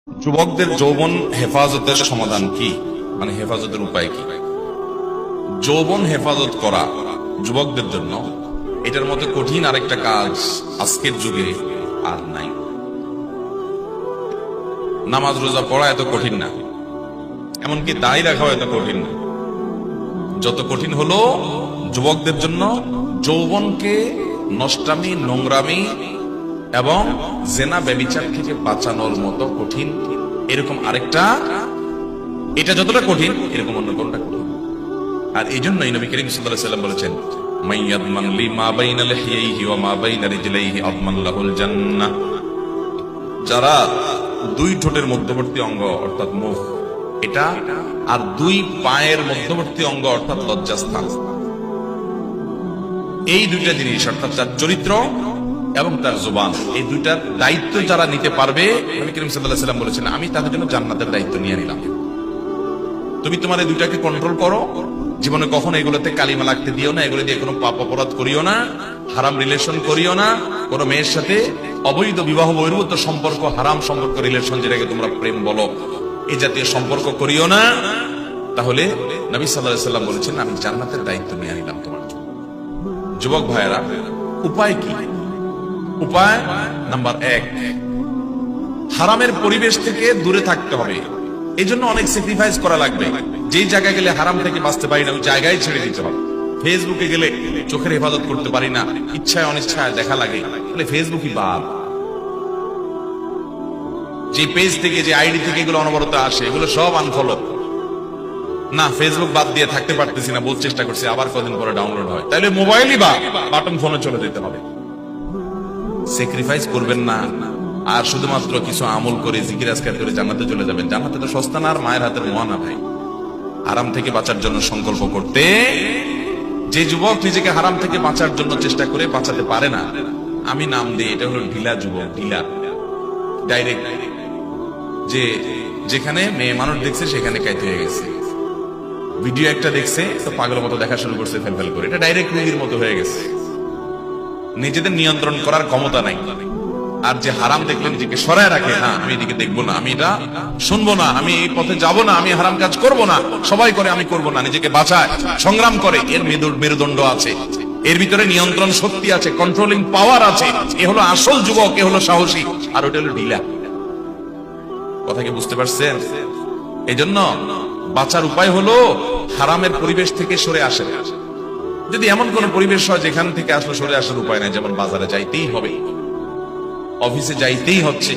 যুবকদের যৌবন হেফাজতের সমাধান কি, মানে হেফাজতের উপায় কি? যৌবন হেফাজত করা যুবকদের জন্য এটার মতো কঠিন আরেকটা কাজ আজকের যুগে আর নাই। নামাজ রোজা পড়া এত কঠিন না, এমনকি দাড়ি রাখাও এত কঠিন না। যত কঠিন হলো যুবকদের জন্য যৌবনকে নষ্টামি, নোংরামি এবং জেনা ব্যভিচার থেকে বাঁচানোর মতো কঠিন এরকম আরেকটা, এটা যতটা কঠিন এরকম অন্য কোনটা কঠিন। আর এই জন্যই নবী করিম সাল্লাল্লাহু আলাইহি ওয়াসাল্লাম বলেছেন, মাইয়াদমান লি মা বাইনা লিহিয়াইহি ওয়া মা বাইনা রিজলাইহি আদমান লাহুল জান্নাহ। যারা দুই ঠোঁটের মধ্যবর্তী অঙ্গ অর্থাৎ মুখ এটা আর দুই পায়ের মধ্যবর্তী অঙ্গ অর্থাৎ লজ্জাস্থান, এই দুইটা জিনিস অর্থাৎ তার চরিত্র এবং তার জবান, এই দুইটার দায়িত্ব যারা নিতে পারবে, নবী করিম সাল্লাল্লাহু আলাইহি ওয়াসাল্লাম বলেছেন, আমি তাদের জন্য জান্নাতের দায়িত্ব নিয়ে নিলাম। তুমি তোমার এই দুইটাকে কন্ট্রোল করো, জীবনে কখনো এগুলোতে কালিমা লাগতে দিও না, এগুলো দিয়ে কোনো পাপ অপরাধ করিও না, হারাম রিলেশন করিও না, কোনো মেয়ের সাথে অবৈধ বিবাহ বহির্ভূত সম্পর্ক, হারাম সম্পর্ক, রিলেশন যেটাকে তোমরা প্রেম বলো, এই জাতীয় সম্পর্ক করিও না। তাহলে নবী সাল্লাল্লাহু আলাইহি ওয়াসাল্লাম বলেছেন, আমি জান্নাতের দায়িত্ব নিয়ে নিলাম তোমার জন্য। যুবক ভাইয়েরা, উপায় কি? উপায় নাম্বার 1, হারামের পরিবেশ থেকে দূরে থাকতে হবে। এই জন্য অনেক স্যাক্রিফাইস করা লাগবে। যেই জায়গায় গেলে হারাম থেকে বাঁচতে পারি না, ওই জায়গায় ছেড়ে দিতে হবে। ফেসবুকে গেলে চোখের হেফাজত করতে পারি না, ইচ্ছায় অনিচ্ছায় দেখা লাগে, তাহলে ফেসবুকই বাদ। যে পেজ থেকে, যে আইডি থেকে এগুলো অনবরত আসে, এগুলো সব আনফলো। না, ফেসবুক বাদ দিয়ে থাকতে পারতেছি না, বহুত চেষ্টা করছি, আবার কদিন পরে ডাউনলোড হয়, তাহলে মোবাইলই বা বাটন ফোনে চলে যেতে হবে। স্যাক্রিফাইস করবেন না আর শুধুমাত্র কিছু আমল করে জিকির আজকার করে জান্নাতে চলে যাবেন। জান্নাতে তো সস্তা না, আর মায়ের হাতের মোয়া না ভাই। হারাম থেকে বাঁচার জন্য সংকল্প করতে, যে যুবক নিজেকে হারাম থেকে বাঁচার জন্য চেষ্টা করে বাঁচাতে পারে না, আমি নাম দিই এটা হলো ঢিলা যুবক। ঢিলা ডাইরেক্ট, যে যেখানে মেয়ে মানুষ দেখছে সেখানে কাইতে হয়ে গেছে, ভিডিও একটা দেখছে তো পাগলের মতো দেখা শুরু করছে ফেল করে, এটা ডাইরেক্ট রোগীর মতো হয়ে গেছে। নিজেদের নিয়ন্ত্রণ করার ক্ষমতা নাই। আর যে হারাম দেখলে নিজেকে সরায় রাখে, হ্যাঁ আমি এদিকে দেখবো না, আমি এটা শুনবো না, আমি এই পথে যাবো না, আমি হারাম কাজ করবো না, সবাই করে আমি করবো না, নিজেকে বাঁচায়, সংগ্রাম করে, এর মেরুদণ্ড আছে, এর ভিতরে নিয়ন্ত্রণ শক্তি আছে, কন্ট্রোলিং পাওয়ার আছে। এ হলো আসল যুবক, এ হলো সাহসী, আর ওটা হলো ঢিলা। কথা কি বুঝতে পারছেন? এই জন্য বাঁচার উপায় হলো হারামের পরিবেশ থেকে সরে আসে। যদি এমন কোন পরিবেশ হয় যেখান থেকে আসলে সরে আসার উপায় নাই, যেমন বাজারে যাইতেই হবে, অফিসে যাইতেই হচ্ছে,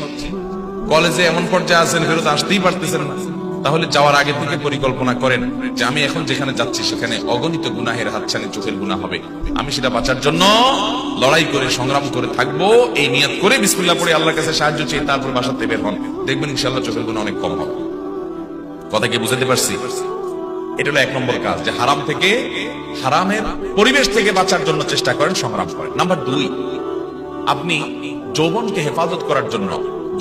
কলেজে এমন পর্যায়ে আছেন ফেরত আসতেই পারতেছেন না, তাহলে যাওয়ার আগে থেকে পরিকল্পনা করেন যে আমি এখন যেখানে যাচ্ছি সেখানে অগণিত গুনাহের হাতছানি, চোখের গুনাহ হবে, আমি সেটা বাঁচার জন্য লড়াই করে সংগ্রাম করে থাকবো। এই নিয়ত করে বিসমিল্লাহ পড়ে আল্লাহর কাছে সাহায্য চেয়ে তারপর বাসাতে বের হন, দেখবেন ইনশাআল্লাহ চোখের গুনাহ অনেক কম হবে। কথা কি বুঝাতে পারছি? এটা হলো 1 নম্বর কাজ, যে হারাম থেকে, হারামের পরিবেশ থেকে বাঁচার জন্য চেষ্টা করেন, সংগ্রাম করেন। নাম্বার 2, আপনি যৌবনকে হেফাজত করার জন্য,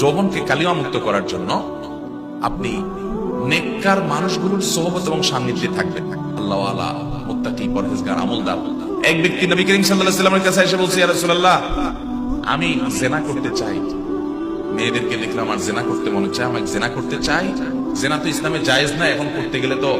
যৌবনকে কালিমা মুক্ত করার জন্য আপনি নেককার মানুষগুলোর সোহবত এবং সান্নিধ্যে থাকবেন। আল্লাহওয়ালা, মুত্তাকি, পরহেজগার, আমলদার। এক ব্যক্তি নবী করিম সাল্লাল্লাহু আলাইহি ওয়াসাল্লামের কাছে এসে বলছে, ইয়া রাসূলুল্লাহ, আমি জিনা করতে চাই, মেয়েদেরকে দেখলাম আর জিনা করতে মনে চায়, আমি জিনা করতে চাই। জিনা তো ইসলামে জায়েজ না, এখন করতে গেলে তো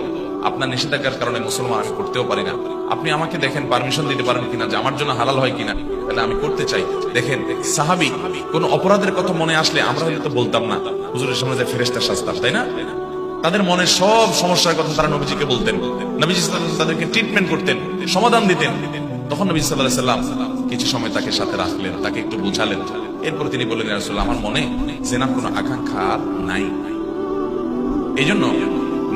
আপনার নিষেধাজ্ঞার কারণে মুসলমান, আমি করতেও পারি না, আপনি আমাকে দেখেন পারমিশন দিতে পারেন কিনা, যে আমার জন্য হালাল হয় কিনা, তাহলে আমি করতে চাই। দেখেন সাহাবী কোন অপরাধের কথা মনে আসলে আমরা হয়তো বলতাম না, হুজুরের সামনে যে ফেরেশতা শাস্তার, তাই না? তাদের মনে সব সমস্যার কথা তারা নবীজিকে বলতেন, নবীজি সাল্লাল্লাহু আলাইহি ওয়াসাল্লাম তাদেরকে ট্রিটমেন্ট করতেন, সমাধান দিতেন। তখন নবী সাল্লাল্লাহু আলাইহি ওয়াসাল্লাম কিছু সময় তাকে সাথে রাখলেন, তাকে একটু বোঝালেন, এরপর তিনি বললেন, ইয়া রাসূলুল্লাহ, আমার মনে জিনার কোনো আকাঙ্ক্ষা নাই। এই জন্য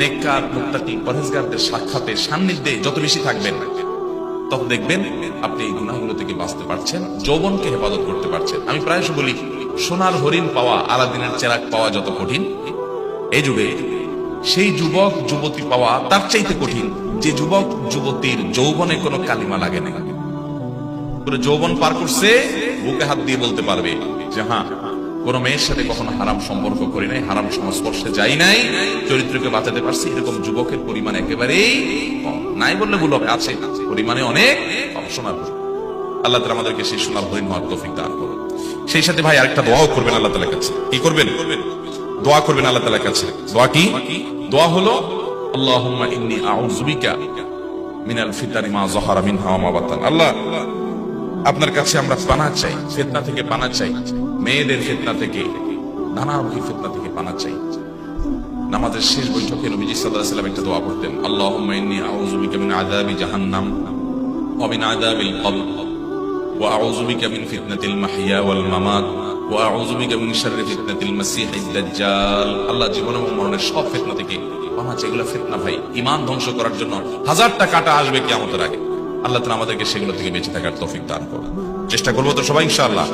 নেককার, মুত্তাকি, পরহেজগারদের সাক্ষাতে, সান্নিধ্যে যত বেশি থাকবেন, তত দেখবেন আপনি এই গুনাহগুলো থেকে বাঁচতে পারছেন, যৌবনকে হেফাজত করতে পারছেন। আমি প্রায়শ বলি, সোনার হরিণ পাওয়া, আলাদিনের চেরাগ পাওয়া যত কঠিন এই যুগে, সেই যুবক যুবতী পাওয়া তার চাইতে কঠিন যে যুবক যুবতীর যৌবনে কোনো কালিমা লাগে না, পুরো যৌবন পার করছে, বুকে হাত দিয়ে বলতে পারবে যে হ্যাঁ, কোন মেয়ের সাথে কখনো হারাম সম্পর্ক করি নাই, হারাম সংস্পর্শে যাই নাই, চরিত্রকে বাঁচাতে পারছি, এরকম যুবকের পরিমাণ একেবারেই কম। নাই বললে ভুল হবে, আছে, পরিমাণে অনেক কম। সোনার হরিণ, আল্লাহ তাআলা আমাদেরকে সেই সোনার হরিণ হওয়ার তৌফিক দান করুন। সেই সাথে ভাই আরেকটা দোয়াও করবেন আল্লাহ তাআলার কাছে। কি করবেন? দোয়া করবেন আল্লাহ তাআলার কাছে। দোয়া কি? দোয়া হলো আল্লাহুম্মা ইন্নী আউযু বিকা মিনাল ফিতানি মা যাহারা মিনহা ওয়া মা বাতান। আল্লাহ, আপনার কাছে আমরা পানাহ চাই, ফিতনা থেকে পানাহ চাই, মেয়েদের ফিতনা থেকে, নানারকম ফিতনা থেকে পানাহ চাই। নামাজের শেষ বৈঠকে নবীজি সাল্লাল্লাহু আলাইহি ওয়াসাল্লাম একটা দোয়া করতেন, আল্লাহুম্মা ইন্নী আউযু বিকা মিন আযাবি জাহান্নাম ওয়া মিন আযাবিল কবর ওয়া আউযু বিকা মিন ফিতনাতিল মাহইয়া ওয়াল মামাত ওয়া আউযু বিকা মিন শাররি ফিতনাতিল মাসীহিদ দাজ্জাল। আল্লাহ, জীবন এবং মরণের সব ফিতনা থেকে পানাহ চাই। এগুলো ফিতনা ভাই, ঈমান ধ্বংস করার জন্য হাজারটা কাঁটা আসবে কিয়ামতের আগে। আল্লাহ তাআলা আমাদেরকে সেগুলো থেকে বেঁচে থাকার তৌফিক দান করুন। চেষ্টা করবো তো সবাই ইনশাআল্লাহ।